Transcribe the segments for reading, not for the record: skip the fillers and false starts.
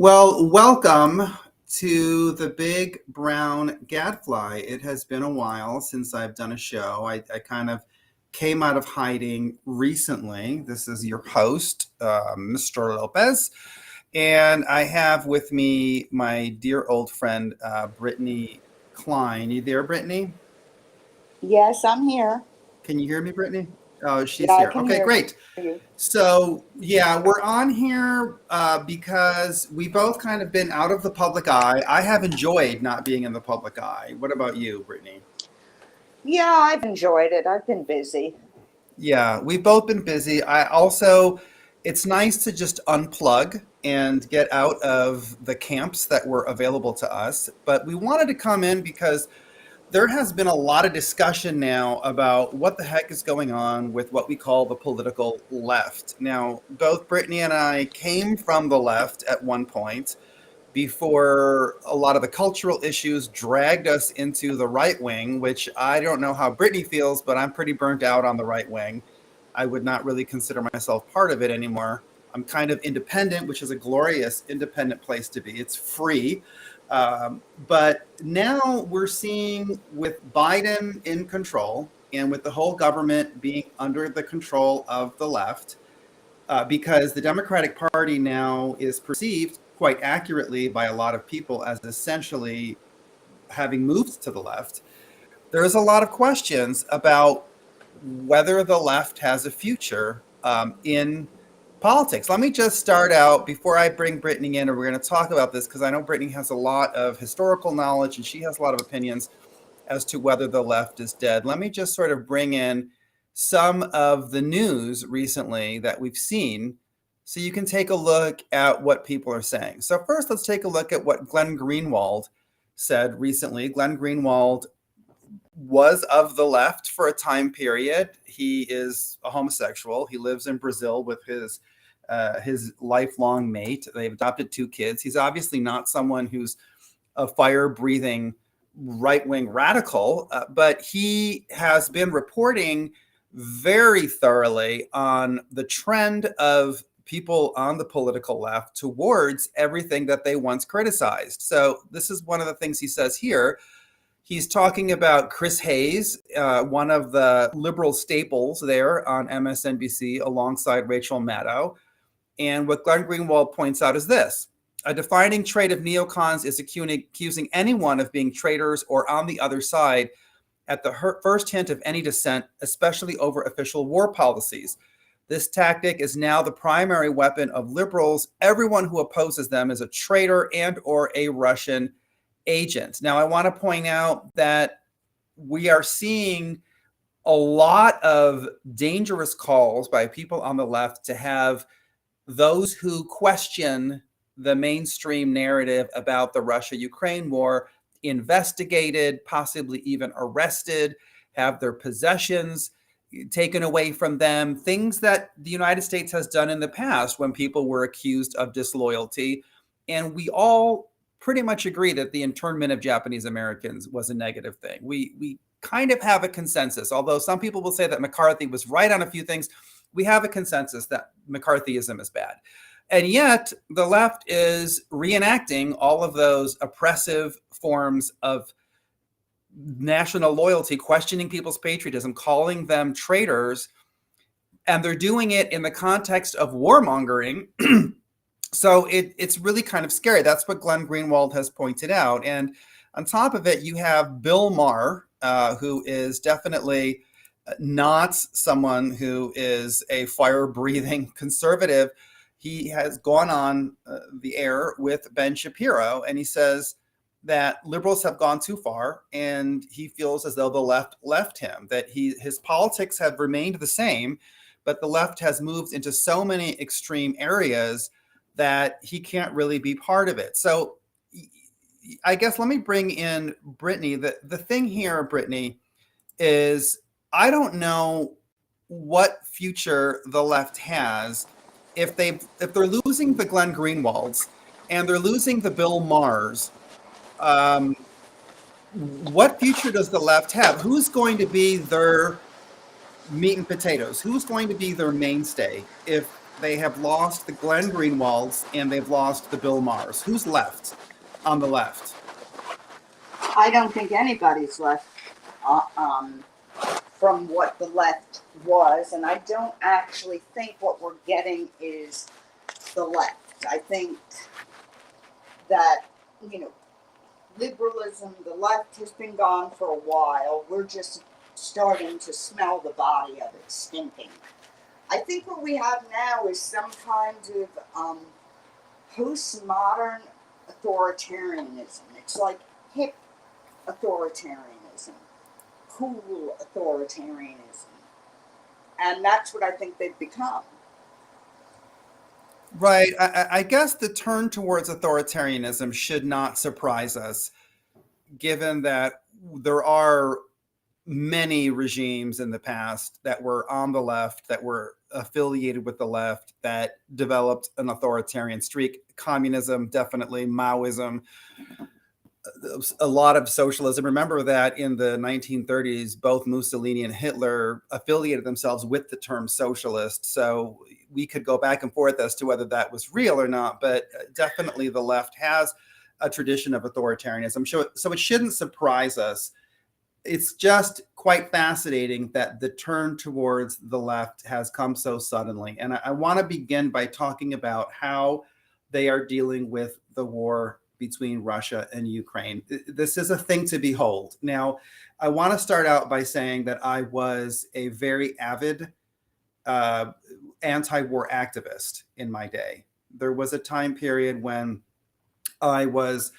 Well, welcome to the Big Brown Gadfly. It has been a while since I've done a show. I kind of came out of hiding recently. This is your host, Mr. Lopez, and I have with me my dear old friend, Brittany Klein. You there, Brittany? Yes, I'm here. Can you hear me, Brittany? Oh, Yeah, she's I here. can Okay, hear great. you. So, yeah, we're on here because we both kind of been out of the public eye. I have enjoyed not being in the public eye. What about you, Brittany? Yeah, I've enjoyed it. I've been busy. Yeah, we've both been busy. I also, it's nice to just unplug and get out of the camps that were available to us. But we wanted to come in because there has been a lot of discussion now about what the heck is going on with what we call the political left. Now, both Brittany and I came from the left at one point before a lot of the cultural issues dragged us into the right wing, which I don't know how Brittany feels, but I'm pretty burnt out on the right wing. I would not really consider myself part of it anymore. I'm kind of independent, which is a glorious independent place to be. It's free. But now we're seeing with Biden in control and with the whole government being under the control of the left, because the Democratic Party now is perceived quite accurately by a lot of people as essentially having moved to the left. There's a lot of questions about whether the left has a future in politics. Let me just start out before I bring Brittany in, and we're going to talk about this because I know Brittany has a lot of historical knowledge and she has a lot of opinions as to whether the left is dead. Let me just sort of bring in some of the news recently that we've seen so you can take a look at what people are saying. So first, let's take a look at what Glenn Greenwald said recently. Glenn Greenwald was of the left for a time period. He is a homosexual. He lives in Brazil with his lifelong mate. They've adopted two kids. He's obviously not someone who's a fire-breathing right-wing radical, but he has been reporting very thoroughly on the trend of people on the political left towards everything that they once criticized. So this is one of the things he says here. He's talking about Chris Hayes, one of the liberal staples there on MSNBC alongside Rachel Maddow. And what Glenn Greenwald points out is this: a defining trait of neocons is accusing anyone of being traitors or on the other side at the first hint of any dissent, especially over official war policies. This tactic is now the primary weapon of liberals. Everyone who opposes them is a traitor and or a Russian agent. Now, I want to point out that we are seeing a lot of dangerous calls by people on the left to have those who question the mainstream narrative about the Russia-Ukraine war investigated, possibly even arrested, have their possessions taken away from them, things that the United States has done in the past when people were accused of disloyalty. And we all pretty much agree that the internment of Japanese Americans was a negative thing. We kind of have a consensus, although some people will say that McCarthy was right on a few things. We have a consensus that McCarthyism is bad. And yet the left is reenacting all of those oppressive forms of national loyalty, questioning people's patriotism, calling them traitors, and they're doing it in the context of warmongering. So it's really kind of scary. That's what Glenn Greenwald has pointed out. And on top of it, you have Bill Maher, who is definitely not someone who is a fire-breathing conservative. He has gone on the air with Ben Shapiro, and he says that liberals have gone too far, and he feels as though the left left him, that his politics have remained the same, but the left has moved into so many extreme areas that he can't really be part of it. So I guess let me bring in Brittany. The thing here, Brittany, is I don't know what future the left has if they're losing the Glenn Greenwalds and they're losing the Bill Mahers. What future does the left have? Who's going to be their meat and potatoes? Who's going to be their mainstay if they have lost the Glenn Greenwalds, and they've lost the Bill Maher's. Who's left on the left? I don't think anybody's left uh, um, from what the left was, and I don't actually think what we're getting is the left. I think that, you know, liberalism, the left has been gone for a while. We're just starting to smell the body of it stinking. I think what we have now is some kind of postmodern authoritarianism. It's like hip authoritarianism, cool authoritarianism. And that's what I think they've become. Right. I guess the turn towards authoritarianism should not surprise us, given that there are many regimes in the past that were on the left, that were affiliated with the left, that developed an authoritarian streak. Communism, definitely, Maoism, a lot of socialism. Remember that in the 1930s, both Mussolini and Hitler affiliated themselves with the term socialist. So we could go back and forth as to whether that was real or not, but definitely the left has a tradition of authoritarianism. So it shouldn't surprise us. It's just quite fascinating that the turn towards the left has come so suddenly. And I want to begin by talking about how they are dealing with the war between Russia and Ukraine. This is a thing to behold. Now, I want to start out by saying that I was a very avid anti-war activist in my day. There was a time period when I was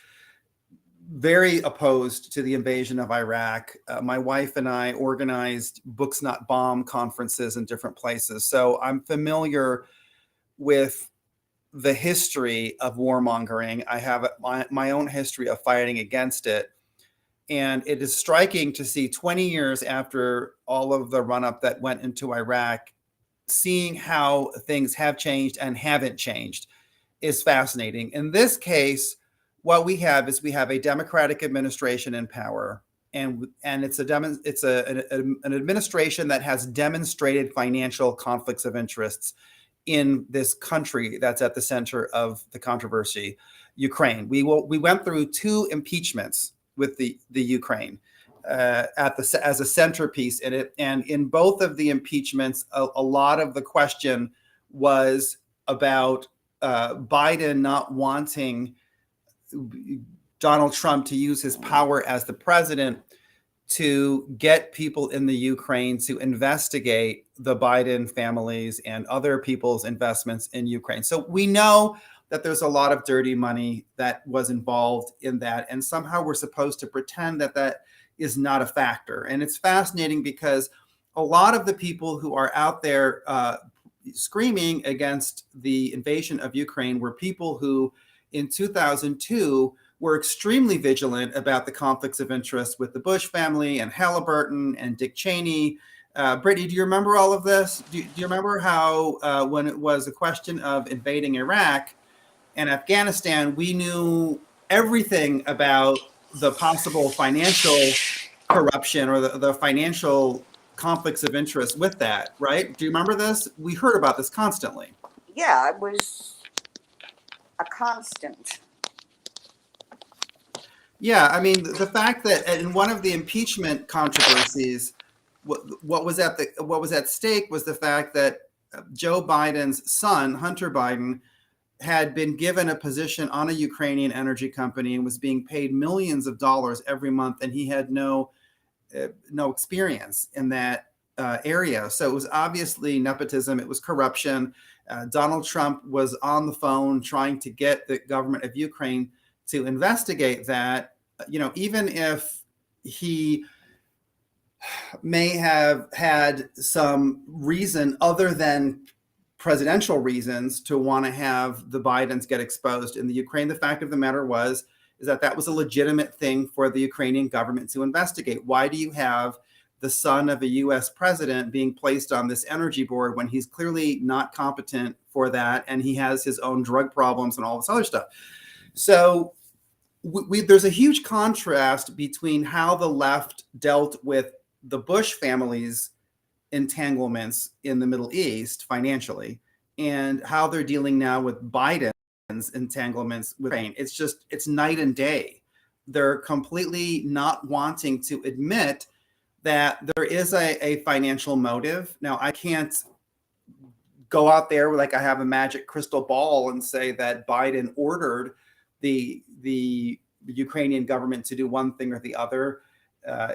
very opposed to the invasion of Iraq. My wife and I organized Books Not Bomb conferences in different places. So I'm familiar with the history of warmongering. I have my own history of fighting against it. And it is striking to see 20 years after all of the run-up that went into Iraq, seeing how things have changed and haven't changed is fascinating. In this case, what we have is we have a Democratic administration in power, and it's an administration that has demonstrated financial conflicts of interests in this country that's at the center of the controversy, Ukraine. We went through 2 impeachments with the Ukraine as a centerpiece in it, and in both of the impeachments, a lot of the question was about Biden not wanting Donald Trump to use his power as the president to get people in the Ukraine to investigate the Biden families and other people's investments in Ukraine. So we know that there's a lot of dirty money that was involved in that. And somehow we're supposed to pretend that that is not a factor. And it's fascinating because a lot of the people who are out there screaming against the invasion of Ukraine were people who in 2002 were extremely vigilant about the conflicts of interest with the Bush family and Halliburton and Dick Cheney. Brittany, do you remember all of this? Do you remember how when it was a question of invading Iraq and Afghanistan, we knew everything about the possible financial corruption or the financial conflicts of interest with that, right? Do you remember this? We heard about this constantly. Yeah, it was a constant. Yeah, I mean, the fact that in one of the impeachment controversies, what was at stake was the fact that Joe Biden's son, Hunter Biden, had been given a position on a Ukrainian energy company and was being paid millions of dollars every month, and he had no experience in that area. So it was obviously nepotism. It was corruption. Donald Trump was on the phone trying to get the government of Ukraine to investigate that. You know, even if he may have had some reason other than presidential reasons to want to have the Bidens get exposed in the Ukraine, the fact of the matter is that was a legitimate thing for the Ukrainian government to investigate. Why do you have the son of a U.S. president being placed on this energy board when he's clearly not competent for that, and he has his own drug problems and all this other stuff? So there's a huge contrast between how the left dealt with the Bush family's entanglements in the Middle East financially and how they're dealing now with Biden's entanglements with Ukraine, it's night and day. They're completely not wanting to admit that there is a financial motive. Now, I can't go out there like I have a magic crystal ball and say that Biden ordered the Ukrainian government to do one thing or the other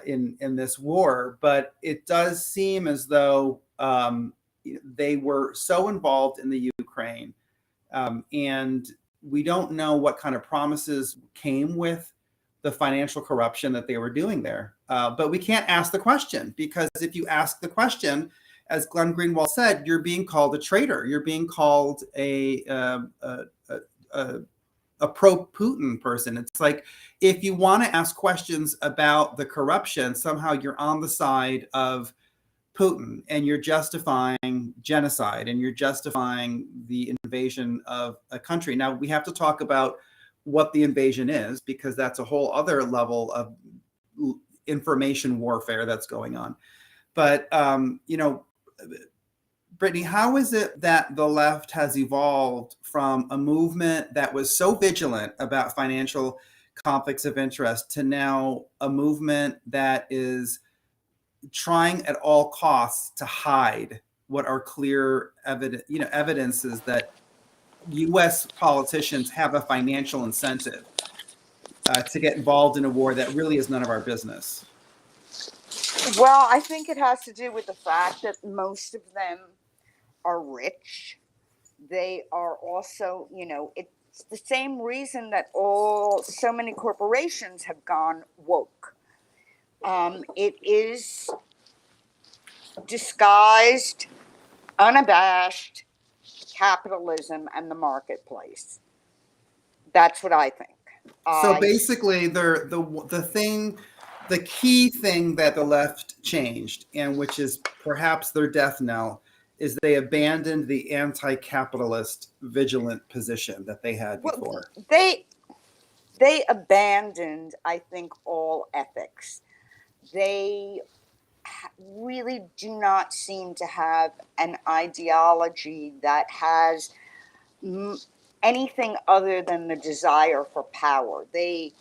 in this war, but it does seem as though they were so involved in the Ukraine, and we don't know what kind of promises came with the financial corruption that they were doing there. But we can't ask the question, because if you ask the question, as Glenn Greenwald said, you're being called a traitor. You're being called a pro-Putin person. It's like, if you want to ask questions about the corruption, somehow you're on the side of Putin and you're justifying genocide and you're justifying the invasion of a country. Now, we have to talk about what the invasion is, because that's a whole other level of information warfare that's going on. But, Brittany, how is it that the left has evolved from a movement that was so vigilant about financial conflicts of interest to now a movement that is trying at all costs to hide what are clear evidences that U.S. politicians have a financial incentive to get involved in a war that really is none of our business? Well, I think it has to do with the fact that most of them are rich. They are also, it's the same reason that so many corporations have gone woke. It is disguised, unabashed capitalism and the marketplace. That's what I think. So basically, the key thing that the left changed, and which is perhaps their death knell, is they abandoned the anti-capitalist vigilant position that they had before. Well, they abandoned, I think, all ethics. They really do not seem to have an ideology that has anything other than the desire for power. They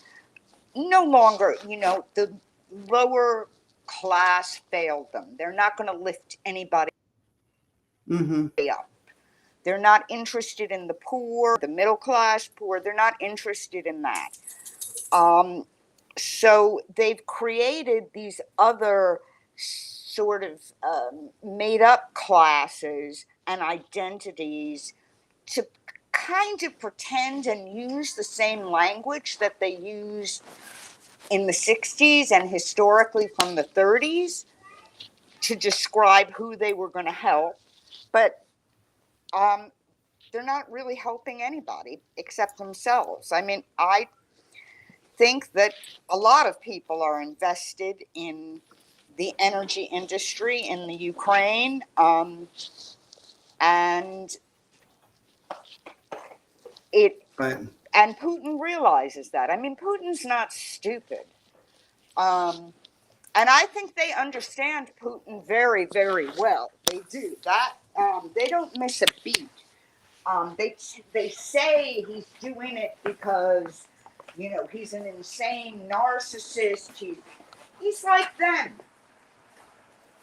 no longer, the lower class failed them. They're not going to lift anybody up. They're not interested in the poor, the middle class poor. They're not interested in that. So they've created these other sort of made up classes and identities to kind of pretend and use the same language that they used in the 60s and historically from the 30s to describe who they were going to help. But they're not really helping anybody except themselves. I mean, I think that a lot of people are invested in the energy industry in the Ukraine, and and Putin realizes that. I mean, Putin's not stupid. And I think they understand Putin very, very well. They do. That they don't miss a beat. They say he's doing it because, he's an insane narcissist. He's like them.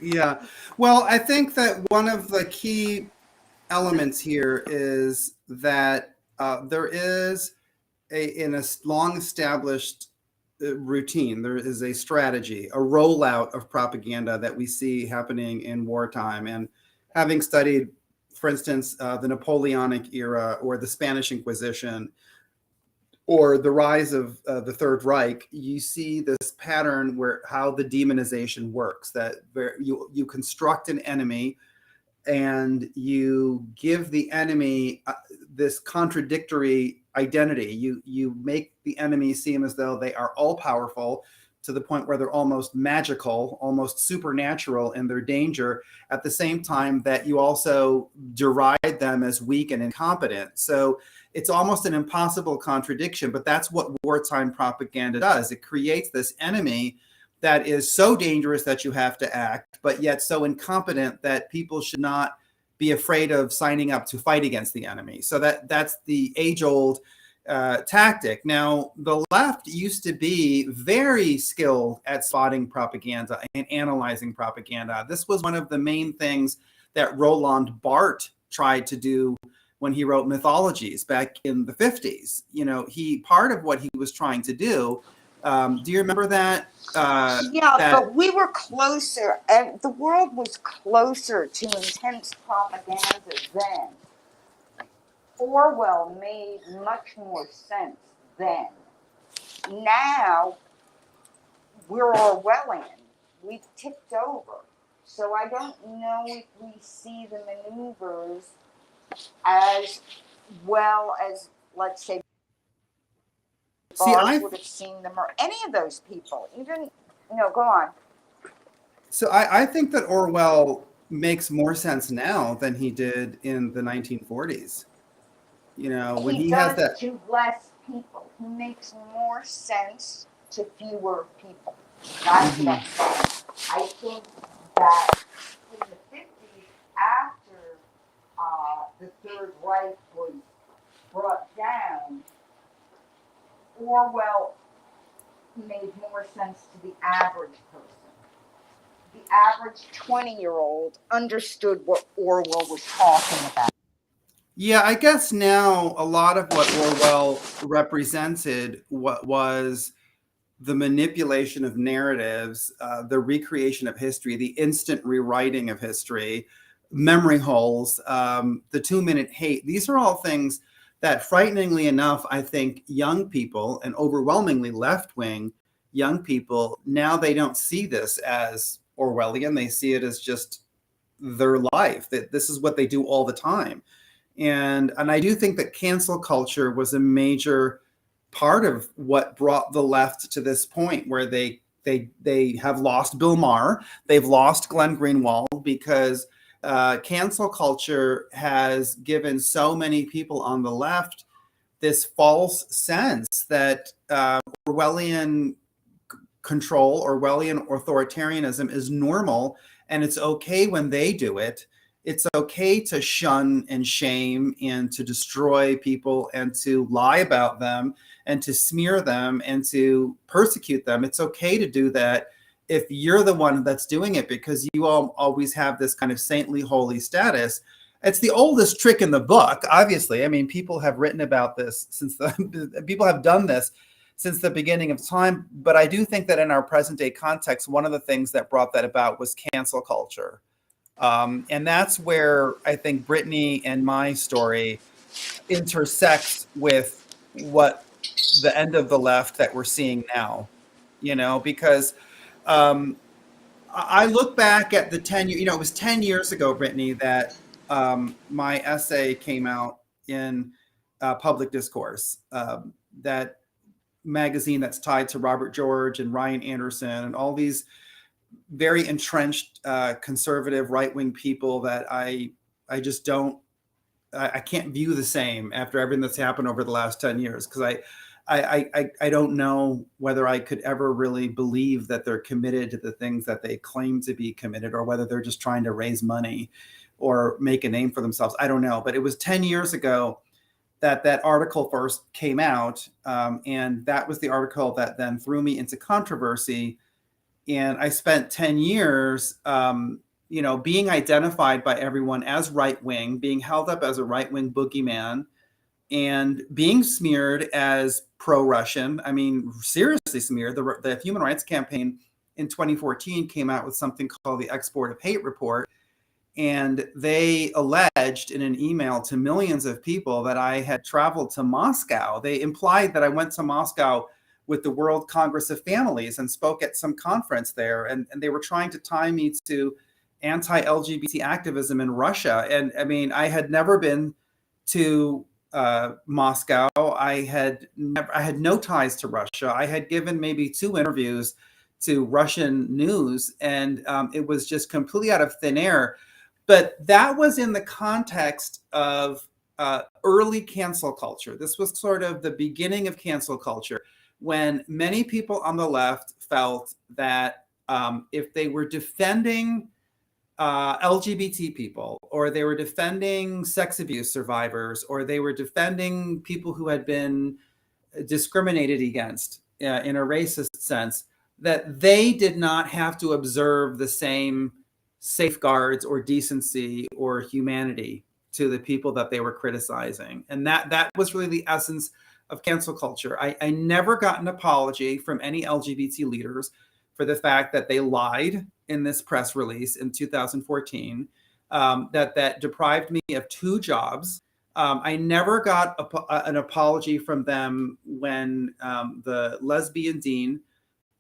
Yeah. Well, I think that one of the key elements here is that there is in a long established routine, there is a strategy, a rollout of propaganda that we see happening in wartime. And having studied, for instance, the Napoleonic era or the Spanish Inquisition or the rise of the Third Reich, you see this pattern where how the demonization works, that you construct an enemy and you give the enemy this contradictory identity. You make the enemy seem as though they are all powerful to the point where they're almost magical, almost supernatural in their danger, at the same time that you also deride them as weak and incompetent. So it's almost an impossible contradiction, but that's what wartime propaganda does. It creates this enemy that is so dangerous that you have to act, but yet so incompetent that people should not be afraid of signing up to fight against the enemy. So that's the age-old tactic. Now, the left used to be very skilled at spotting propaganda and analyzing propaganda. This was one of the main things that Roland Barthes tried to do when he wrote mythologies back in the 50s. Part of what he was trying to do, do you remember that? But we were closer, and the world was closer to intense propaganda then. Orwell made much more sense then. Now, we're Orwellian. We've tipped over. So I don't know if we see the maneuvers as well as, let's say, Barthes would have seen them, or any of those people. Go on. So I think that Orwell makes more sense now than he did in the 1940s. When he has that to less people. He makes more sense to fewer people. That's what I'm saying. I think that in the 50s, after the Third Reich was brought down, Orwell made more sense to the average person. The average 20-year-old understood what Orwell was talking about. Yeah, I guess now a lot of what Orwell represented was the manipulation of narratives, the recreation of history, the instant rewriting of history, memory holes, the 2-minute hate. These are all things that, frighteningly enough, I think young people, and overwhelmingly left-wing young people, now they don't see this as Orwellian. They see it as just their life, that this is what they do all the time. And I do think that cancel culture was a major part of what brought the left to this point where they have lost Bill Maher, they've lost Glenn Greenwald, because cancel culture has given so many people on the left this false sense that Orwellian control, Orwellian authoritarianism is normal, and it's okay when they do it. It's okay to shun and shame and to destroy people and to lie about them and to smear them and to persecute them. It's okay to do that if you're the one that's doing it, because you all always have this kind of saintly, holy status. It's the oldest trick in the book, obviously. I mean, people have written about this people have done this since the beginning of time. But I do think that in our present day context, one of the things that brought that about was cancel culture. And that's where I think Brittany and my story intersects with what the end of the left that we're seeing now, because I look back at the 10 years, it was 10 years ago, Brittany, that my essay came out in Public Discourse, that magazine that's tied to Robert George and Ryan Anderson and all these very entrenched conservative right-wing people that I just I can't view the same after everything that's happened over the last 10 years, because I don't know whether I could ever really believe that they're committed to the things that they claim to be committed, or whether they're just trying to raise money or make a name for themselves. I don't know. But it was 10 years ago that article first came out, and that was the article that then threw me into controversy. And I spent 10 years, being identified by everyone as right-wing, being held up as a right-wing boogeyman, and being smeared as pro-Russian. I mean, seriously smeared. The Human Rights Campaign in 2014 came out with something called the Export of Hate Report. And they alleged in an email to millions of people that I had traveled to Moscow. They implied that I went to Moscow with the World Congress of Families and spoke at some conference there. And they were trying to tie me to anti-LGBT activism in Russia. And I mean, I had never been to Moscow. I had no ties to Russia. I had given maybe 2 interviews to Russian news, and it was just completely out of thin air. But that was in the context of early cancel culture. This was sort of the beginning of cancel culture, when many people on the left felt that if they were defending LGBT people, or they were defending sex abuse survivors, or they were defending people who had been discriminated against in a racist sense, that they did not have to observe the same safeguards or decency or humanity to the people that they were criticizing. And that was really the essence of cancel culture. I never got an apology from any LGBT leaders for the fact that they lied in this press release in 2014, that deprived me of 2 jobs. I never got an apology from them when the lesbian dean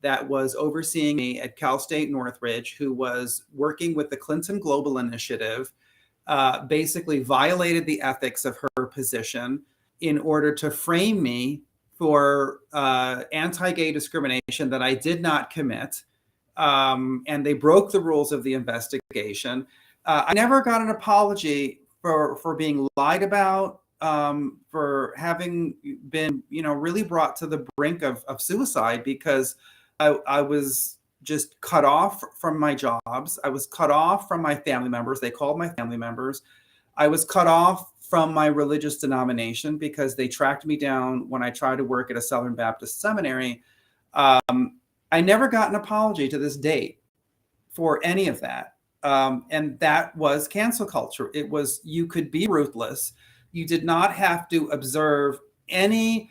that was overseeing me at Cal State Northridge, who was working with the Clinton Global Initiative, basically violated the ethics of her position in order to frame me for anti-gay discrimination that I did not commit. And they broke the rules of the investigation. I never got an apology for being lied about, for having been, really brought to the brink of suicide, because I was just cut off from my jobs. I was cut off from my family members. They called my family members. I was cut off from my religious denomination because they tracked me down when I tried to work at a Southern Baptist seminary. I never got an apology to this date for any of that. And that was cancel culture. It was, you could be ruthless. You did not have to observe any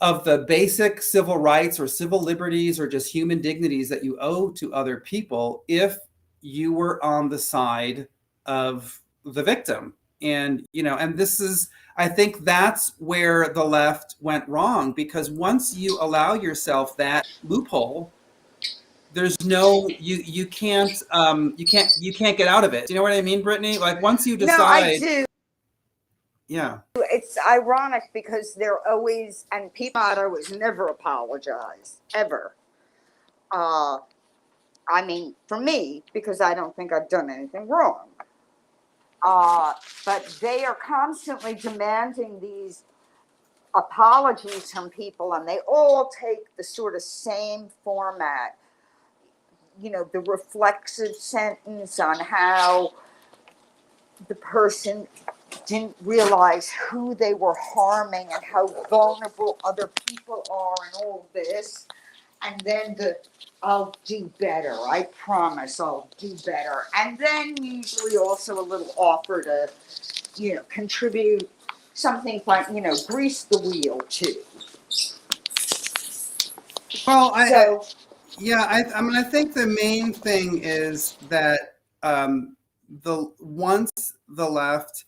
of the basic civil rights or civil liberties or just human dignities that you owe to other people if you were on the side of the victim. And, and this is, I think that's where the left went wrong, because once you allow yourself that loophole, there's no, you can't get out of it. Do you know what I mean, Brittany? Like, once you decide. No, I do. Yeah. It's ironic because they're always, and people always never apologize, ever. I mean, for me, because I don't think I've done anything wrong. But they are constantly demanding these apologies from people, and they all take the sort of same format. The reflexive sentence on how the person didn't realize who they were harming and how vulnerable other people are and all this. And then I'll do better. I promise I'll do better. And then usually also a little offer to, contribute something like, grease the wheel too. Well, I think the main thing is that once the left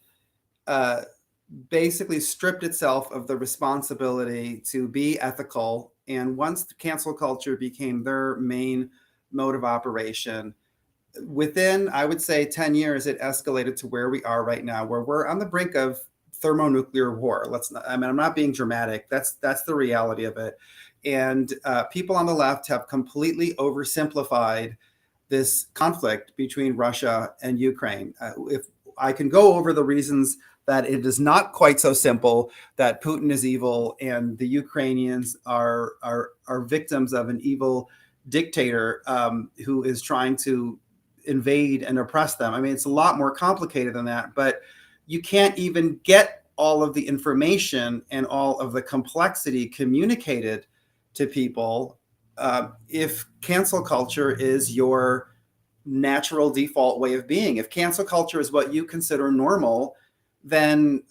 basically stripped itself of the responsibility to be ethical, and once the cancel culture became their main mode of operation, within, I would say, 10 years, it escalated to where we are right now, where we're on the brink of thermonuclear war. I'm not being dramatic. That's the reality of it. And people on the left have completely oversimplified this conflict between Russia and Ukraine. If I can go over the reasons that it is not quite so simple, that Putin is evil and the Ukrainians are victims of an evil dictator who is trying to invade and oppress them. I mean, it's a lot more complicated than that, but you can't even get all of the information and all of the complexity communicated to people if cancel culture is your natural default way of being. If cancel culture is what you consider normal, then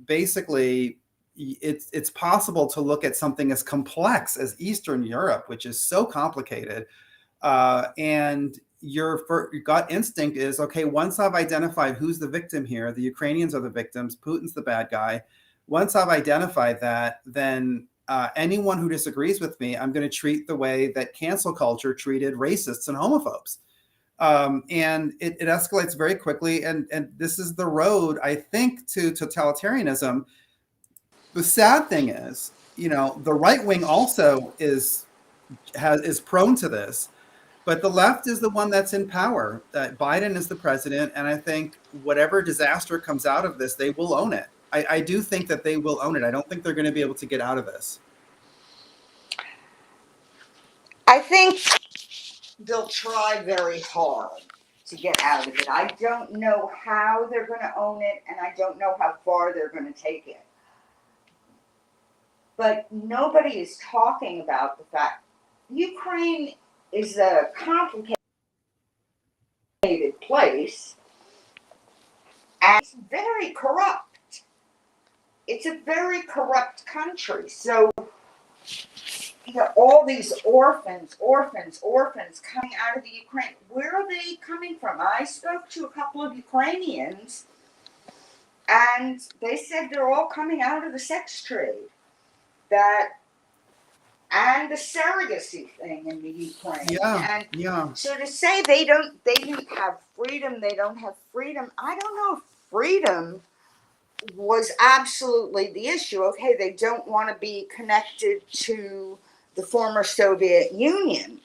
basically it's possible to look at something as complex as Eastern Europe, which is so complicated. And your gut instinct is, okay, once I've identified who's the victim here, the Ukrainians are the victims, Putin's the bad guy. Once I've identified that, then anyone who disagrees with me, I'm going to treat the way that cancel culture treated racists and homophobes. And it escalates very quickly. And this is the road, I think, to totalitarianism. The sad thing is, the right wing also is prone to this, but the left is the one that's in power. Biden is the president. And I think whatever disaster comes out of this, they will own it. I do think that they will own it. I don't think they're going to be able to get out of this. I think they'll try very hard. to get out of it. I don't know how they're going to own it, and I don't know how far they're going to take it. But nobody is talking about the fact Ukraine is a complicated place, and it's very corrupt. It's a very corrupt country. So, all these orphans coming out of the Ukraine. Where are they coming from? I spoke to a couple of Ukrainians, and they said they're all coming out of the sex trade, and the surrogacy thing in the Ukraine. Yeah, And yeah. so to say they didn't have freedom, I don't know if freedom was absolutely the issue. Okay, they don't want to be connected to the former Soviet Union,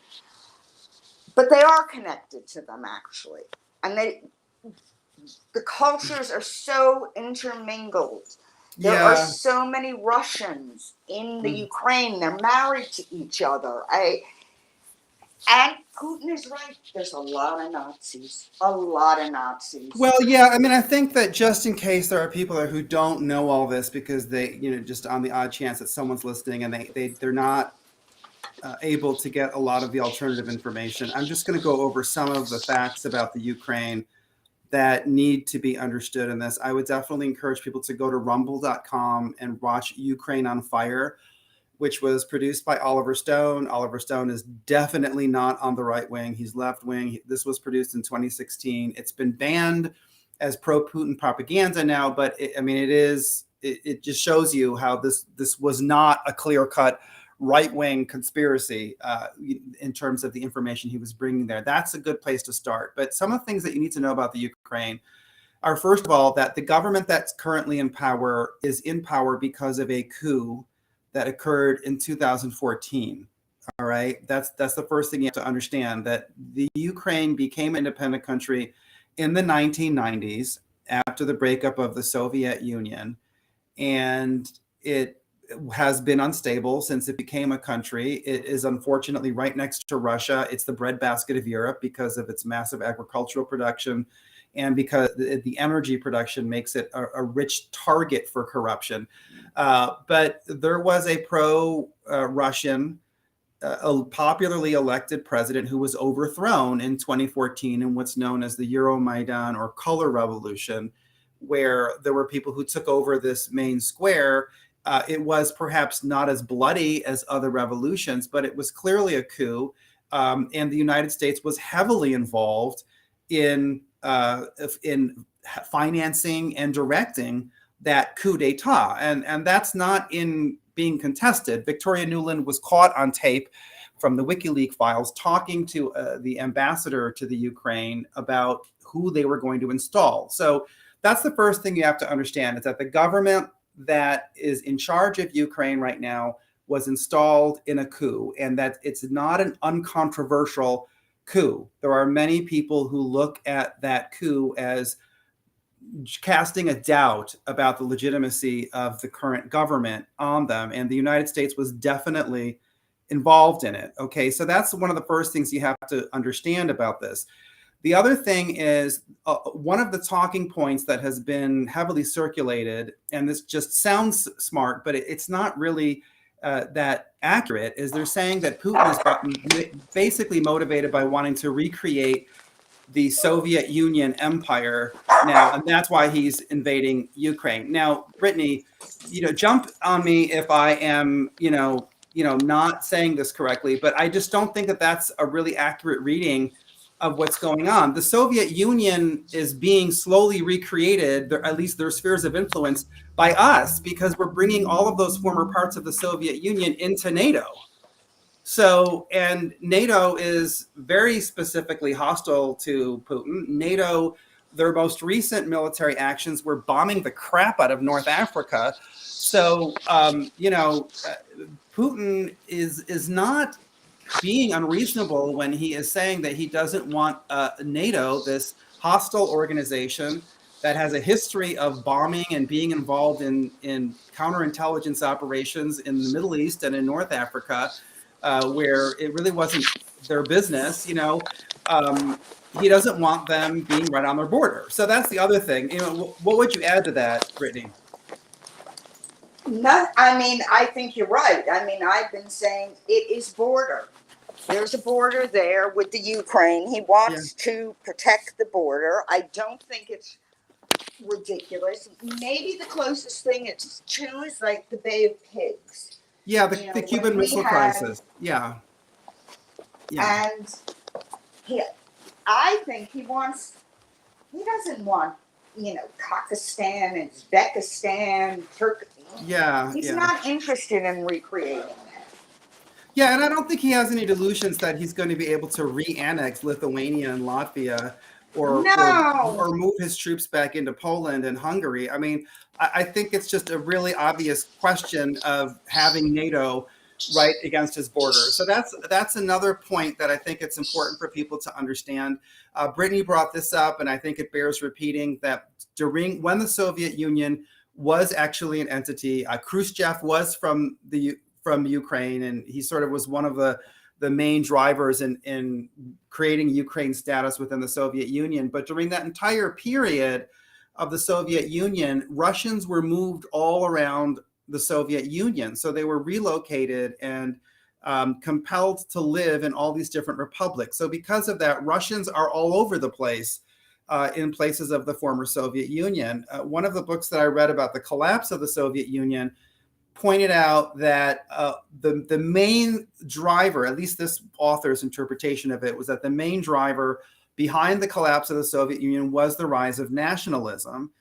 but they are connected to them, actually. And the cultures are so intermingled. There are so many Russians in the Ukraine. They're married to each other. And Putin is right. There's a lot of Nazis. A lot of Nazis. Well, yeah, I mean, I think that just in case there are people there who don't know all this because they, just on the odd chance that someone's listening and they're not able to get a lot of the alternative information, I'm just going to go over some of the facts about the Ukraine that need to be understood in this. I would definitely encourage people to go to rumble.com and watch Ukraine on Fire, which was produced by Oliver Stone. Oliver Stone is definitely not on the right wing. He's left wing. This was produced in 2016. It's been banned as pro-Putin propaganda now, but it just shows you how this was not a clear-cut right-wing conspiracy in terms of the information he was bringing there. That's a good place to start. But some of the things that you need to know about the Ukraine are, first of all, that the government that's currently in power is in power because of a coup that occurred in 2014. All right, that's the first thing you have to understand, that the Ukraine became an independent country in the 1990s after the breakup of the Soviet Union, and it has been unstable since it became a country. It is unfortunately right next to Russia. It's the breadbasket of Europe because of its massive agricultural production and because the energy production makes it a rich target for corruption. But there was a pro-Russian, popularly elected president who was overthrown in 2014 in what's known as the Euromaidan or Color Revolution, where there were people who took over this main square. It was perhaps not as bloody as other revolutions, but it was clearly a coup. And the United States was heavily involved in financing and directing that coup d'etat. And that's not in being contested. Victoria Nuland was caught on tape from the WikiLeaks files talking to the ambassador to the Ukraine about who they were going to install. So that's the first thing you have to understand, is that the government that is in charge of Ukraine right now was installed in a coup, and that it's not an uncontroversial coup. There are many people who look at that coup as casting a doubt about the legitimacy of the current government on them, and the United States was definitely involved in it. Okay, so that's one of the first things you have to understand about this. The other thing is one of the talking points that has been heavily circulated, and this just sounds smart, but it's not really that accurate, is they're saying that Putin is basically motivated by wanting to recreate the Soviet Union empire now, and that's why he's invading Ukraine. Now, Brittany, jump on me if I am, not saying this correctly, but I just don't think that that's a really accurate reading of what's going on. The Soviet Union is being slowly recreated, at least their spheres of influence, by us, because we're bringing all of those former parts of the Soviet Union into NATO. So, and NATO is very specifically hostile to Putin. NATO, their most recent military actions were bombing the crap out of North Africa. So, Putin is not being unreasonable when he is saying that he doesn't want NATO, this hostile organization that has a history of bombing and being involved in counterintelligence operations in the Middle East and in North Africa, where it really wasn't their business. he doesn't want them being right on their border. So that's the other thing. What would you add to that, Brittany? No, I mean, I think you're right. I mean, I've been saying it is border. There's a border there with the Ukraine. He Yeah. wants to protect the border. I don't think it's ridiculous. Maybe the closest thing it's to is like the Bay of Pigs. Yeah, You know, the Cuban when we Missile had, Crisis. Yeah. Yeah. and he, I think he doesn't want, Pakistan and Uzbekistan, Turkey. Yeah. He's Yeah. not interested in recreating that. Yeah, and I don't think he has any delusions that he's going to be able to re-annex Lithuania and Latvia or No. move his troops back into Poland and Hungary. I mean, I think it's just a really obvious question of having NATO right against his border. So that's another point that I think it's important for people to understand. Brittany brought this up, and I think it bears repeating that when the Soviet Union was actually an entity, Khrushchev was from Ukraine, and he sort of was one of the main drivers in creating Ukraine's status within the Soviet Union. But during that entire period of the Soviet Union, Russians were moved all around the Soviet Union. So they were relocated and compelled to live in all these different republics. So because of that, Russians are all over the place in places of the former Soviet Union. One of the books that I read about the collapse of the Soviet Union pointed out that the main driver, at least this author's interpretation of it, was that the main driver behind the collapse of the Soviet Union was the rise of nationalism.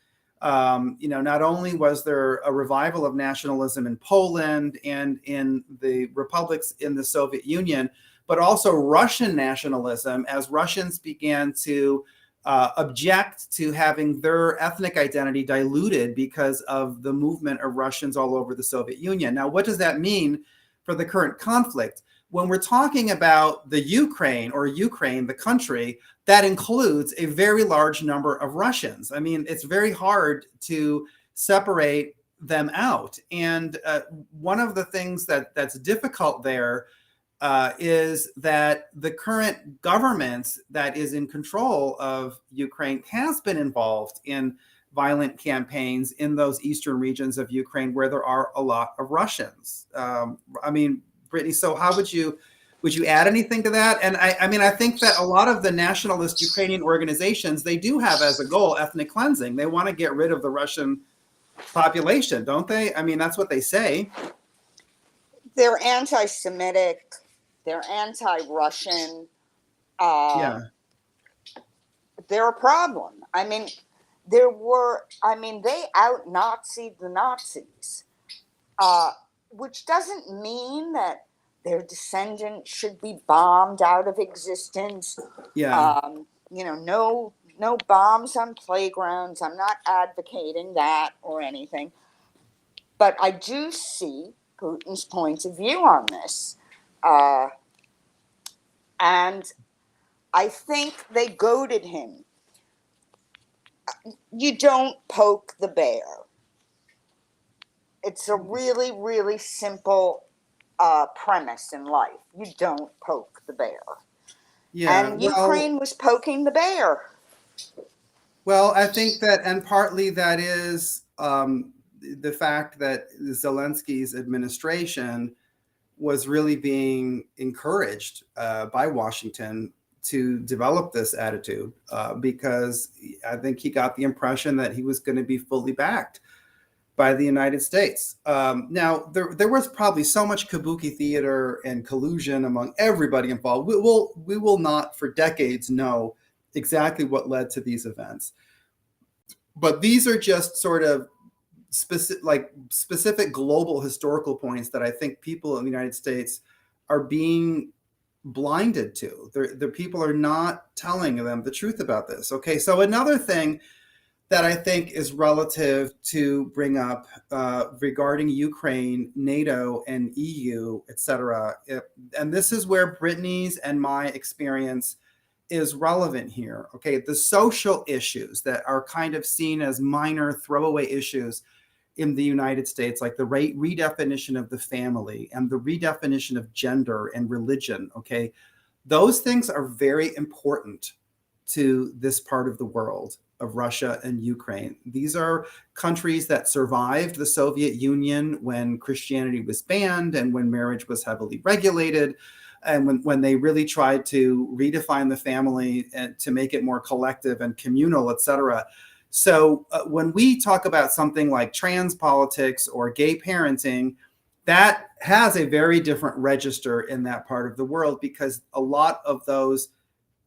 Not only was there a revival of nationalism in Poland and in the republics in the Soviet Union, but also Russian nationalism as Russians began to object to having their ethnic identity diluted because of the movement of Russians all over the Soviet Union. Now, what does that mean for the current conflict? When we're talking about the Ukraine, the country, that includes a very large number of Russians. I mean, it's very hard to separate them out. And one of the things that's difficult there is that the current government that is in control of Ukraine has been involved in violent campaigns in those eastern regions of Ukraine where there are a lot of Russians. I mean, Brittany, so how would you add anything to that? And I think that a lot of the nationalist Ukrainian organizations, they do have as a goal ethnic cleansing. They want to get rid of the Russian population, don't they? I mean, that's what they say. They're anti-Semitic. They're anti-Russian. Yeah. They're a problem. I mean, they out-Nazied the Nazis, which doesn't mean that their descendants should be bombed out of existence. Yeah. No bombs on playgrounds. I'm not advocating that or anything. But I do see Putin's point of view on this. And I think they goaded him. You don't poke the bear. It's a really, really simple premise in life. You don't poke the bear. Yeah. And Ukraine was poking the bear. Well, I think that, and partly that is the fact that Zelensky's administration was really being encouraged by Washington to develop this attitude because I think he got the impression that he was going to be fully backed by the United States. Now, there was probably so much kabuki theater and collusion among everybody involved. We will not for decades know exactly what led to these events. But these are just sort of specific global historical points that I think people in the United States are being blinded to. The people are not telling them the truth about this. Okay, so another thing that I think is relative to bring up regarding Ukraine, NATO, and EU, etc. And this is where Brittany's and my experience is relevant here. Okay, the social issues that are kind of seen as minor throwaway issues in the United States, like the redefinition of the family and the redefinition of gender and religion. Okay, Those things are very important to this part of the world of Russia and Ukraine. These are countries that survived the Soviet Union when Christianity was banned and when marriage was heavily regulated, and when they really tried to redefine the family and to make it more collective and communal, etc. So when we talk about something like trans politics or gay parenting, that has a very different register in that part of the world, because a lot of those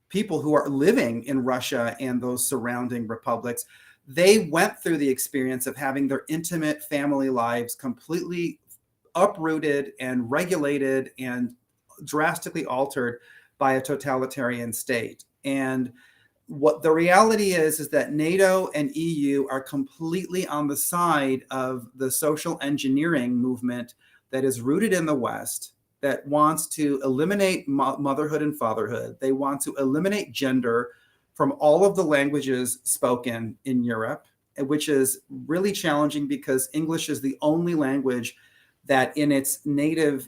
people who are living in Russia and those surrounding republics, they went through the experience of having their intimate family lives completely uprooted and regulated and drastically altered by a totalitarian state. And what the reality is that NATO and EU are completely on the side of the social engineering movement that is rooted in the West, that wants to eliminate motherhood and fatherhood. They want to eliminate gender from all of the languages spoken in Europe, which is really challenging because English is the only language that in its native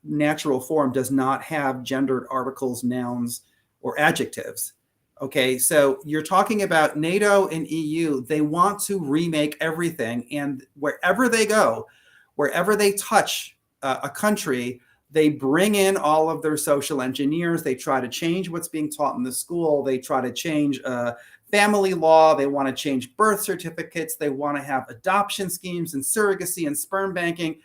natural form does not have gendered articles, nouns, or adjectives. Okay, so you're talking about NATO and EU, they want to remake everything. And wherever they go, wherever they touch a country, they bring in all of their social engineers. They try to change what's being taught in the school. They try to change family law. They want to change birth certificates. They want to have adoption schemes and surrogacy and sperm banking.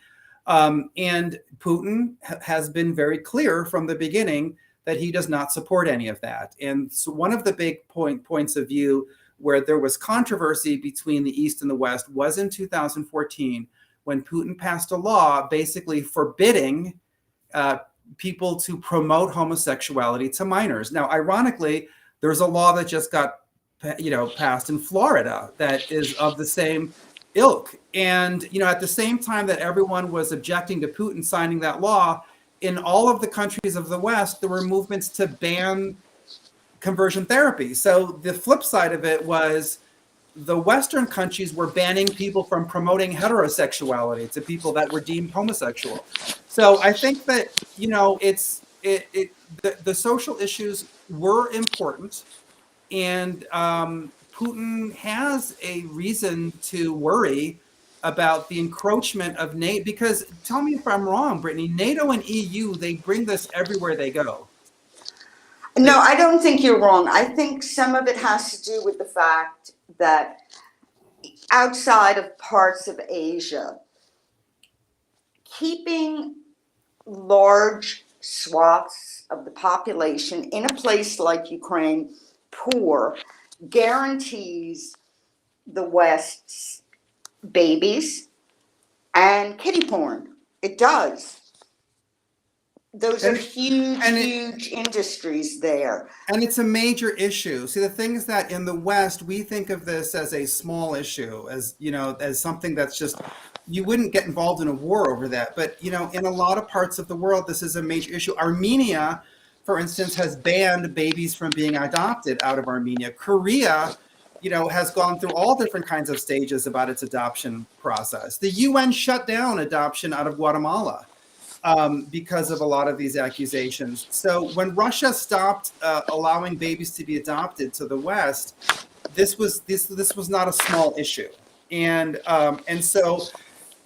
And Putin has been very clear from the beginning that he does not support any of that. And so one of the big points of view where there was controversy between the East and the West was in 2014, when Putin passed a law basically forbidding people to promote homosexuality to minors. Now, ironically, there's a law that just got passed in Florida that is of the same ilk. And at the same time that everyone was objecting to Putin signing that law, in all of the countries of the West, there were movements to ban conversion therapy. So the flip side of it was the Western countries were banning people from promoting heterosexuality to people that were deemed homosexual. So I think that the social issues were important, and Putin has a reason to worry about the encroachment of NATO. Because tell me if I'm wrong, Brittany, NATO and EU, they bring this everywhere they go. No, I don't think you're wrong. I think some of it has to do with the fact that outside of parts of Asia, keeping large swaths of the population in a place like Ukraine poor guarantees the West's babies and kiddie porn. It does. Those are huge industries there. And it's a major issue. See, the thing is that in the West, we think of this as a small issue, as as something that's just, you wouldn't get involved in a war over that. But in a lot of parts of the world, this is a major issue. Armenia, for instance, has banned babies from being adopted out of Armenia. Korea, has gone through all different kinds of stages about its adoption process. The UN shut down adoption out of Guatemala because of a lot of these accusations. So when Russia stopped allowing babies to be adopted to the West, this was not a small issue, and so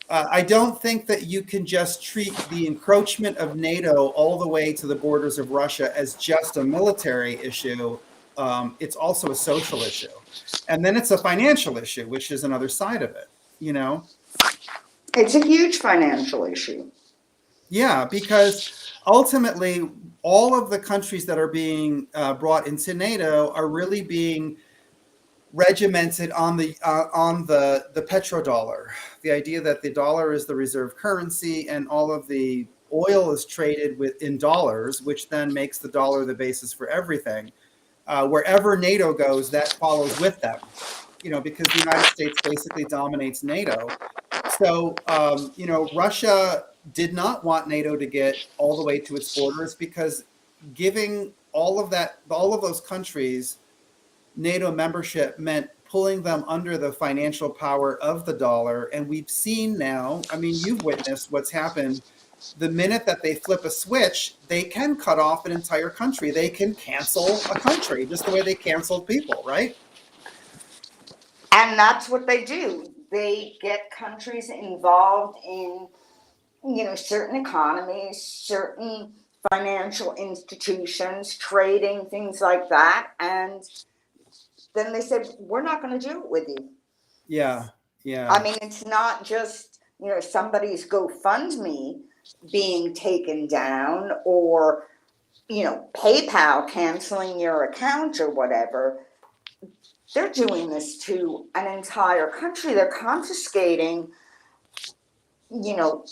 I don't think that you can just treat the encroachment of NATO all the way to the borders of Russia as just a military issue. It's also a social issue, and then it's a financial issue, which is another side of it. It's a huge financial issue. Yeah, because ultimately, all of the countries that are being brought into NATO are really being regimented on the petrodollar. The idea that the dollar is the reserve currency, and all of the oil is traded in dollars, which then makes the dollar the basis for everything. Wherever NATO goes, that follows with them. Because the United States basically dominates NATO. So, Russia did not want NATO to get all the way to its borders, because giving all of those countries NATO membership meant pulling them under the financial power of the dollar. And we've seen now, you've witnessed what's happened the minute that they flip a switch, they can cut off an entire country. They can cancel a country just the way they canceled people, right? And that's what they do. They get countries involved in, certain economies, certain financial institutions, trading, things like that. And then they say, we're not going to do it with you. Yeah, I yeah. mean, it's not just, somebody's GoFundMe being taken down or, PayPal canceling your account or whatever. They're doing this to an entire country. They're confiscating, you know,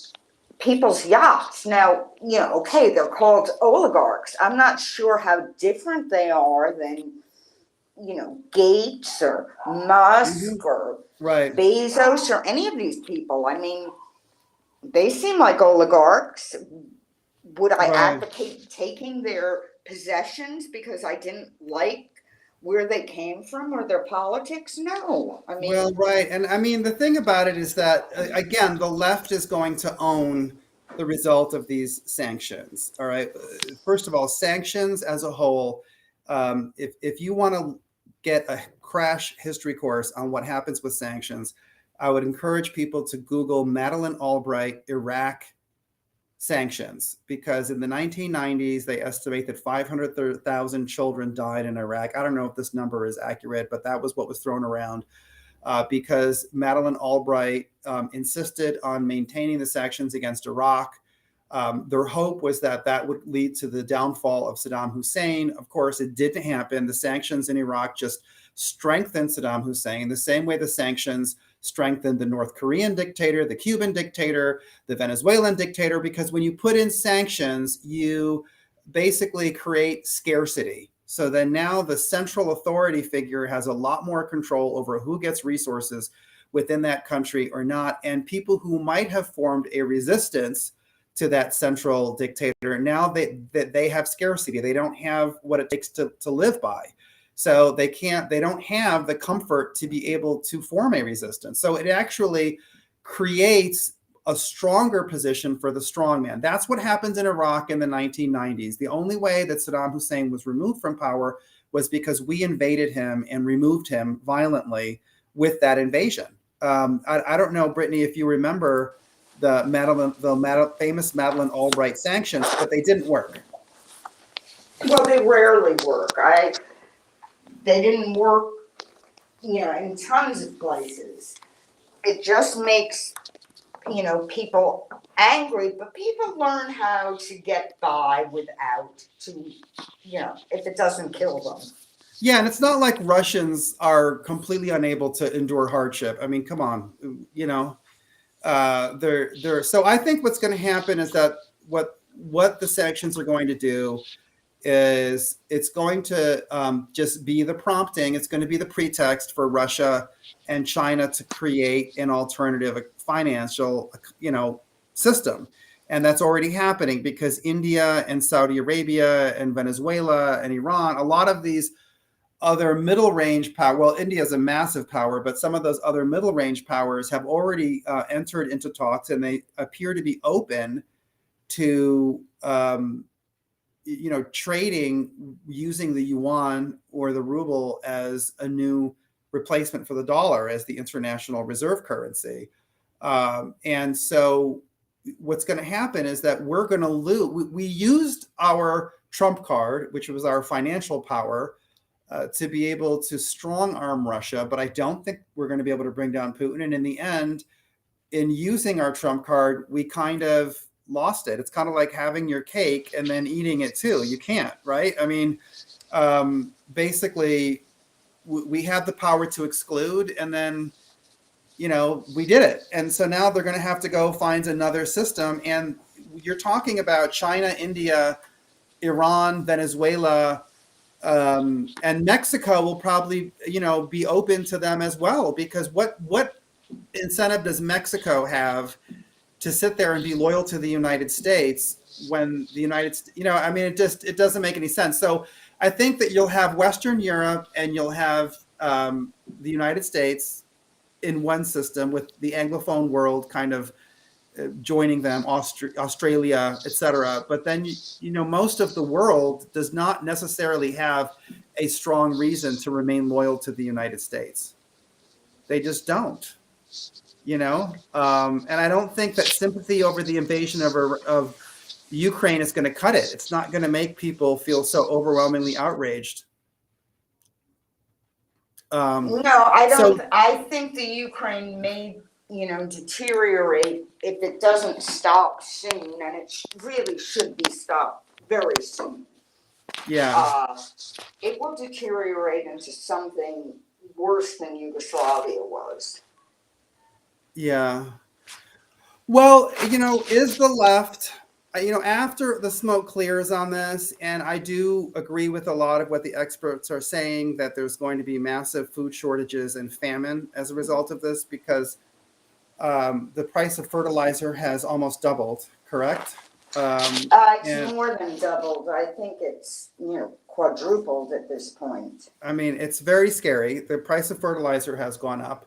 people's yachts. Now, okay, they're called oligarchs. I'm not sure how different they are than, Gates or Hmm. Musk or Right, Bezos or any of these people. I mean, they seem like oligarchs. Would I right. advocate taking their possessions because I didn't like where they came from or their politics? No. I Well, mean, right. And I mean, the thing about it is that, again, the left is going to own the result of these sanctions. All right. First of all, sanctions as a whole, if you want to get a crash history course on what happens with sanctions, I would encourage people to Google Madeleine Albright, Iraq sanctions, because in the 1990s, they estimate that 500,000 children died in Iraq. I don't know if this number is accurate, but that was what was thrown around because Madeleine Albright insisted on maintaining the sanctions against Iraq. Their hope was that that would lead to the downfall of Saddam Hussein. Of course, it didn't happen. The sanctions in Iraq just strengthened Saddam Hussein the same way the sanctions strengthened the North Korean dictator, the Cuban dictator, the Venezuelan dictator, because when you put in sanctions, you basically create scarcity. So then now the central authority figure has a lot more control over who gets resources within that country or not. And people who might have formed a resistance to that central dictator, now they have scarcity. They don't have what it takes to live by. So they don't have the comfort to be able to form a resistance. So it actually creates a stronger position for the strongman. That's what happened in Iraq in the 1990s. The only way that Saddam Hussein was removed from power was because we invaded him and removed him violently with that invasion. I don't know, Brittany, if you remember the famous Madeleine Albright sanctions, but they didn't work. well, they rarely work. They didn't work, in tons of places. It just makes, people angry, but people learn how to get by without if it doesn't kill them. Yeah, and it's not like Russians are completely unable to endure hardship. I mean, come on, you know, they're so I think what's going to happen is that what the sanctions are going to do is it's going to just be the prompting. It's going to be the pretext for Russia and China to create an alternative financial, system. And that's already happening because India and Saudi Arabia and Venezuela and Iran, a lot of these other middle range power, well, India is a massive power, but some of those other middle range powers have already entered into talks and they appear to be open to trading using the yuan or the ruble as a new replacement for the dollar as the international reserve currency. And so what's going to happen is that we're going to lose. We used our trump card, which was our financial power, to be able to strong arm Russia, but I don't think we're going to be able to bring down Putin. And in the end, in using our trump card, we kind of lost it. It's kind of like having your cake and then eating it too. You can't, right? I mean, basically, we had the power to exclude, and then, we did it. And so now they're going to have to go find another system. And you're talking about China, India, Iran, Venezuela, and Mexico will probably, be open to them as well, because what incentive does Mexico have to sit there and be loyal to the United States when the United States, it doesn't make any sense. So I think that you'll have Western Europe and you'll have the United States in one system with the Anglophone world kind of joining them, Australia, etc. But then, most of the world does not necessarily have a strong reason to remain loyal to the United States. They just don't, and I don't think that sympathy over the invasion of Ukraine is going to cut it. It's not going to make people feel so overwhelmingly outraged. No, I don't. So I think the Ukraine may, deteriorate if it doesn't stop soon, and it really should be stopped very soon. yeah, It will deteriorate into something worse than Yugoslavia was. yeah. Well, is the left, after the smoke clears on this, and I do agree with a lot of what the experts are saying, that there's going to be massive food shortages and famine as a result of this, because the price of fertilizer has almost doubled, correct? It's And more than doubled. I think it's, quadrupled at this point. I mean, it's very scary. The price of fertilizer has gone up.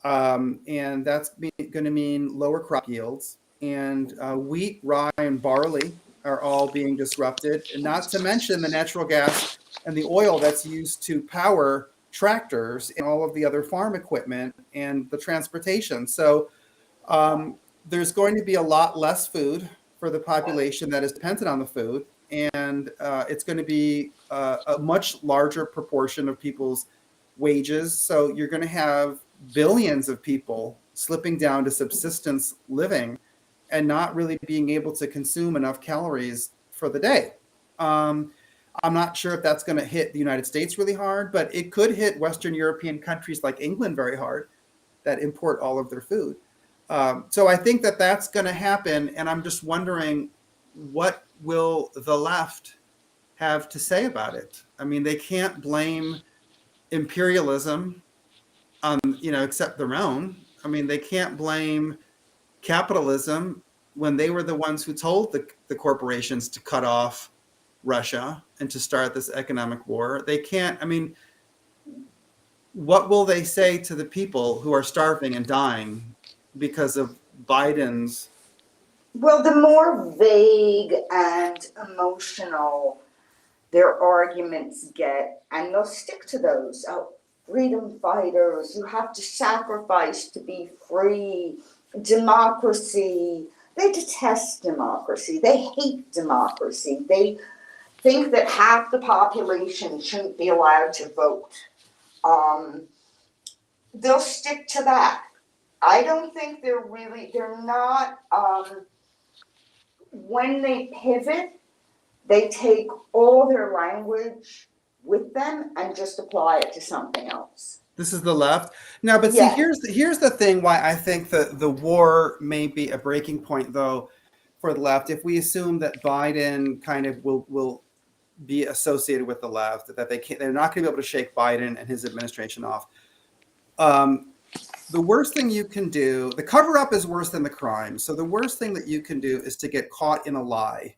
And that's going to mean lower crop yields. And wheat, rye, and barley are all being disrupted. And not to mention the natural gas and the oil that's used to power tractors and all of the other farm equipment and the transportation. So there's going to be a lot less food for the population that is dependent on the food. And it's going to be a much larger proportion of people's wages. So you're going to have billions of people slipping down to subsistence living and not really being able to consume enough calories for the day. I'm not sure if that's going to hit the United States really hard, but it could hit Western European countries like England very hard that import all of their food. So I think that that's going to happen. And I'm just wondering, what will the left have to say about it? I mean, they can't blame imperialism on, except their own. I mean, they can't blame capitalism when they were the ones who told the corporations to cut off Russia and to start this economic war. They can't, I mean, what will they say to the people who are starving and dying because of Biden's? Well, the more vague and emotional their arguments get, and they'll stick to those. Freedom fighters, you have to sacrifice to be free. Democracy, they detest democracy. They hate democracy. They think that half the population shouldn't be allowed to vote. They'll stick to that. I don't think they're not, when they pivot, they take all their language with them and just apply it to something else. This is the left. Now, but Yeah. see, here's the thing why I think that the war may be a breaking point, though, for the left. If we assume that Biden kind of will be associated with the left, that they're not going to be able to shake Biden and his administration off. The worst thing you can do, the cover up is worse than the crime. So the worst thing that you can do is to get caught in a lie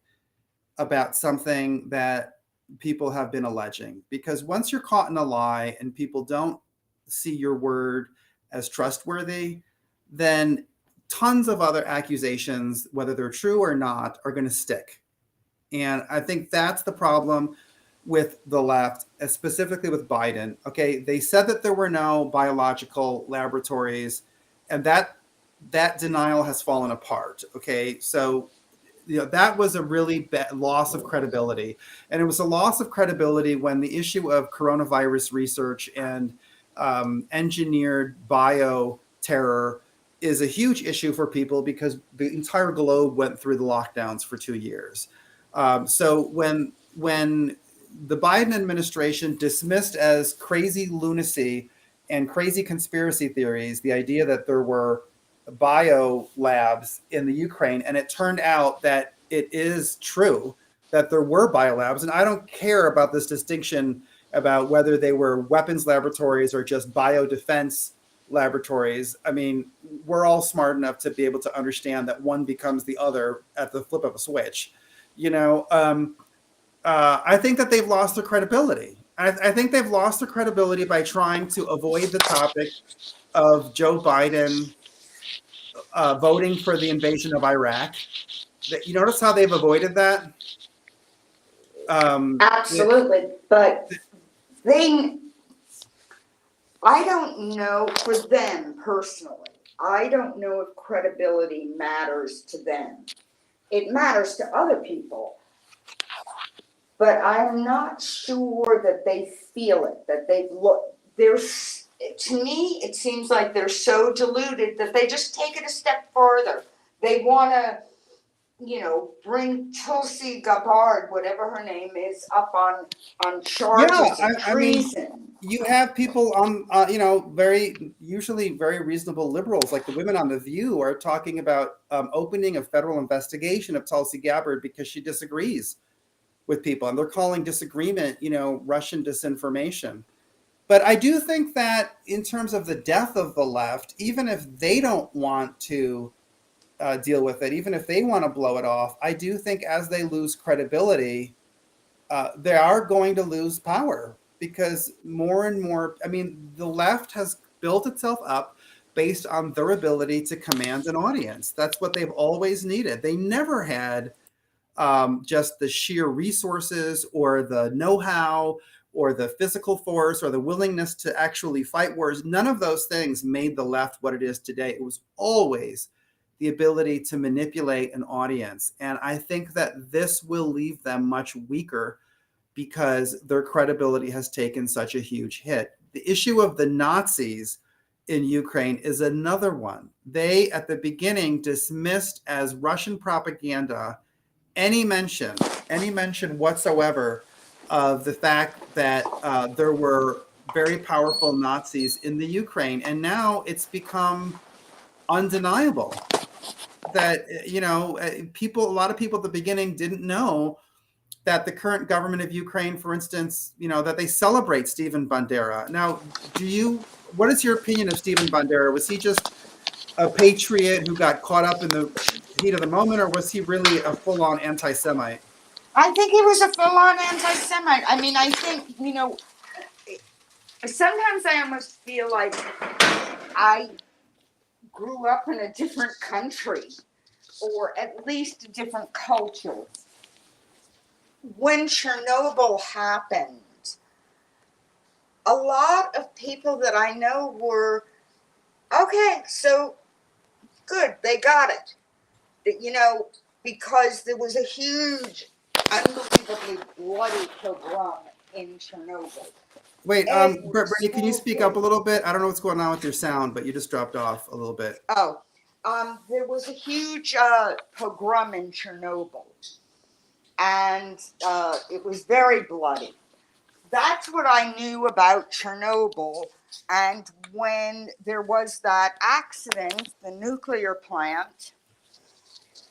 about something that people have been alleging. Because once you're caught in a lie and people don't see your word as trustworthy, then tons of other accusations, whether they're true or not, are going to stick. And I think that's the problem with the left, specifically with Biden. Okay, they said that there were no biological laboratories, and that denial has fallen apart. Okay, so that was a really bad loss of credibility, and it was a loss of credibility when the issue of coronavirus research and engineered bioterror is a huge issue for people because the entire globe went through the lockdowns for 2 years. So when the Biden administration dismissed as crazy lunacy and crazy conspiracy theories the idea that there were bio labs in the Ukraine, and it turned out that it is true that there were biolabs. And I don't care about this distinction about whether they were weapons laboratories or just biodefense laboratories. I mean, we're all smart enough to be able to understand that one becomes the other at the flip of a switch. I think that they've lost their credibility. I think they've lost their credibility by trying to avoid the topic of Joe Biden voting for the invasion of Iraq. You notice how they've avoided that? Absolutely, but they, I don't know for them personally. I don't know if credibility matters to them. It matters to other people, but I'm not sure that they feel it, that they've looked, there's, to me, it seems like they're so deluded that they just take it a step further. They wanna, bring Tulsi Gabbard, whatever her name is, up on charges Yeah, of I mean, treason. you have people on, usually very reasonable liberals, like the women on The View, are talking about opening a federal investigation of Tulsi Gabbard because she disagrees with people, and they're calling disagreement, Russian disinformation. But I do think that in terms of the death of the left, even if they don't want to deal with it, even if they want to blow it off, I do think as they lose credibility, they are going to lose power because more and more, I mean, the left has built itself up based on their ability to command an audience. That's what they've always needed. They never had just the sheer resources or the know-how or the physical force or the willingness to actually fight wars. None of those things made the left what it is today. It was always the ability to manipulate an audience. And I think that this will leave them much weaker because their credibility has taken such a huge hit. The issue of the Nazis in Ukraine is another one. They, at the beginning, dismissed as Russian propaganda any mention whatsoever of the fact that there were very powerful Nazis in the Ukraine. And now it's become undeniable that, a lot of people at the beginning didn't know that the current government of Ukraine, for instance, that they celebrate Stephen Bandera. Now, what is your opinion of Stephen Bandera? Was he just a patriot who got caught up in the heat of the moment, or was he really a full-on anti-Semite? I think he was a full-on anti-Semite. I mean, I think, sometimes I almost feel like I grew up in a different country, or at least a different culture. When Chernobyl happened, a lot of people that I know were, okay, so good, they got it. Because there was a huge, unbelievably bloody pogrom in Chernobyl. Wait, Brittany, can you speak up a little bit? I don't know what's going on with your sound, but you just dropped off a little bit. Oh, there was a huge pogrom in Chernobyl, and it was very bloody. That's what I knew about Chernobyl. And when there was that accident, the nuclear plant,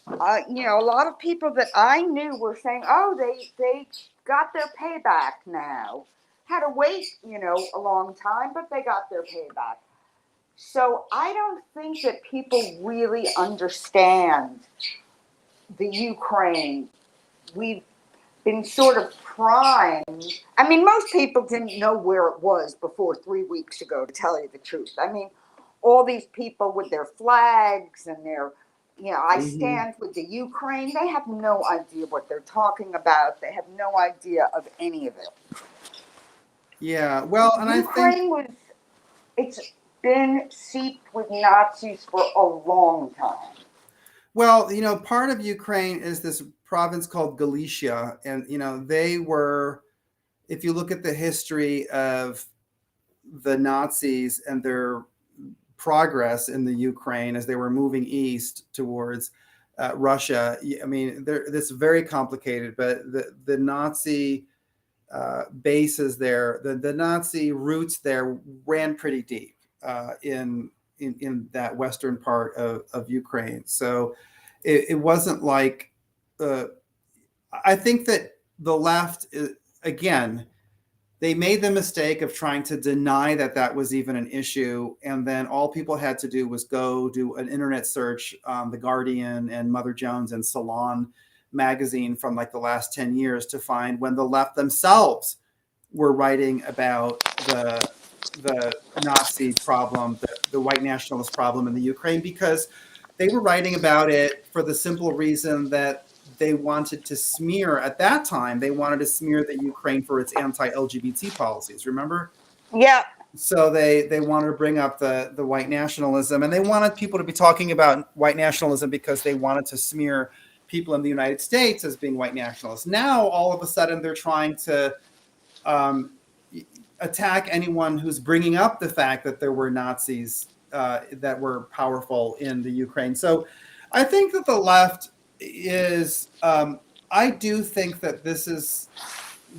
a lot of people that I knew were saying, oh, they got their payback now. Had to wait, a long time, but they got their payback. So I don't think that people really understand the Ukraine. We've been sort of primed. I mean, most people didn't know where it was before 3 weeks ago, to tell you the truth. I mean, all these people with their flags and their, I stand with the Ukraine. They have no idea what they're talking about. They have no idea of any of it. Yeah, well, and Ukraine it's been seeped with Nazis for a long time. Well, part of Ukraine is this province called Galicia, and they were, if you look at the history of the Nazis and their progress in the Ukraine as they were moving east towards Russia, I mean, this is very complicated, but the Nazi bases there, the Nazi roots there ran pretty deep in that western part of Ukraine. So it wasn't like, I think that the left, again, they made the mistake of trying to deny that was even an issue. And then all people had to do was go do an internet search on The Guardian and Mother Jones and Salon magazine from like the last 10 years to find when the left themselves were writing about the Nazi problem, the white nationalist problem in the Ukraine, because they were writing about it for the simple reason that they wanted to smear, at that time, they wanted to smear the Ukraine for its anti-LGBT policies, remember? Yeah. So they wanted to bring up the white nationalism, and they wanted people to be talking about white nationalism because they wanted to smear people in the United States as being white nationalists. Now, all of a sudden, they're trying to attack anyone who's bringing up the fact that there were Nazis that were powerful in the Ukraine. So I think that the left is, I do think that this is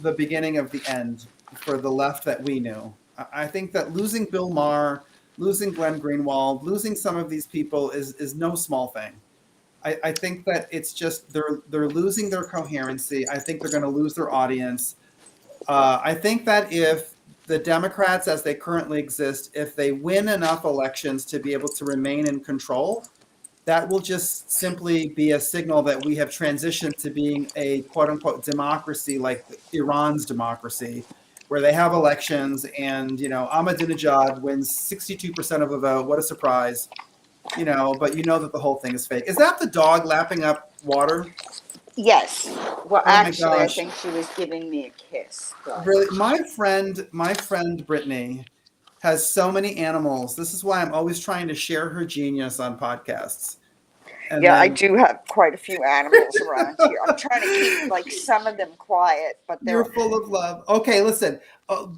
the beginning of the end for the left that we knew. I think that losing Bill Maher, losing Glenn Greenwald, losing some of these people is no small thing. I think that it's just they're losing their coherency. I think they're going to lose their audience. I think that if the Democrats, as they currently exist, if they win enough elections to be able to remain in control, that will just simply be a signal that we have transitioned to being a quote unquote democracy like Iran's democracy, where they have elections and, Ahmadinejad wins 62% of the vote. What a surprise. But you know that the whole thing is fake. Is that the dog lapping up water? Yes. Well, Oh my actually, I gosh. think she was giving me a kiss. But... Really, my friend Brittany has so many animals. This is why I'm always trying to share her genius on podcasts. And yeah, I then do have quite a few animals around here. I'm trying to keep some of them quiet, but you're full of love. Okay, listen.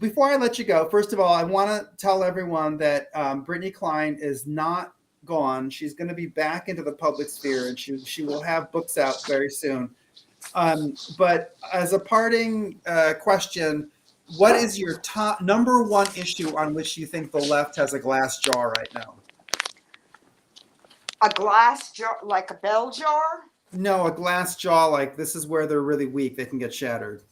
Before I let you go, first of all, I want to tell everyone that Brittany Klein is not gone. She's going to be back into the public sphere, and she will have books out very soon. But as a parting question, what is your top number one issue on which you think the left has a glass jar right now? A glass jar, like a bell jar? No, a glass jaw, like this is where they're really weak. They can get shattered.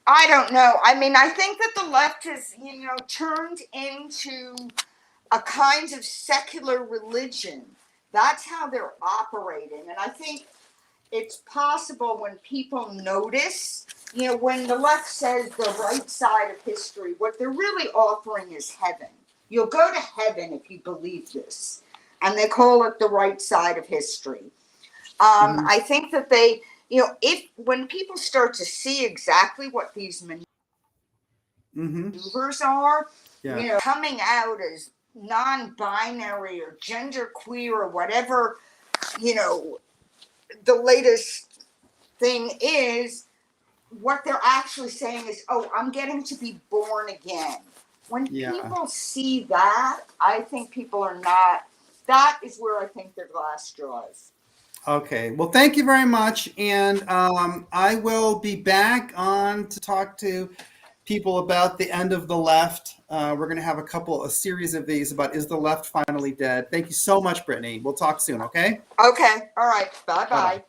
I don't know. I mean, I think that the left has, turned into a kind of secular religion. That's how they're operating. And I think it's possible when people notice, when the left says the right side of history, what they're really offering is heaven. You'll go to heaven if you believe this. And they call it the right side of history. I think that they, when people start to see exactly what these maneuvers are, coming out as non-binary or genderqueer or whatever, the latest thing is, what they're actually saying is, oh, I'm getting to be born again. When people see that, I think people are not, that is where I think their glass draws. Okay. Well, thank you very much. And I will be back on to talk to people about the end of the left. We're going to have a series of these about is the left finally dead. Thank you so much, Brittany. We'll talk soon, okay? Okay. All right. Bye-bye. Bye-bye.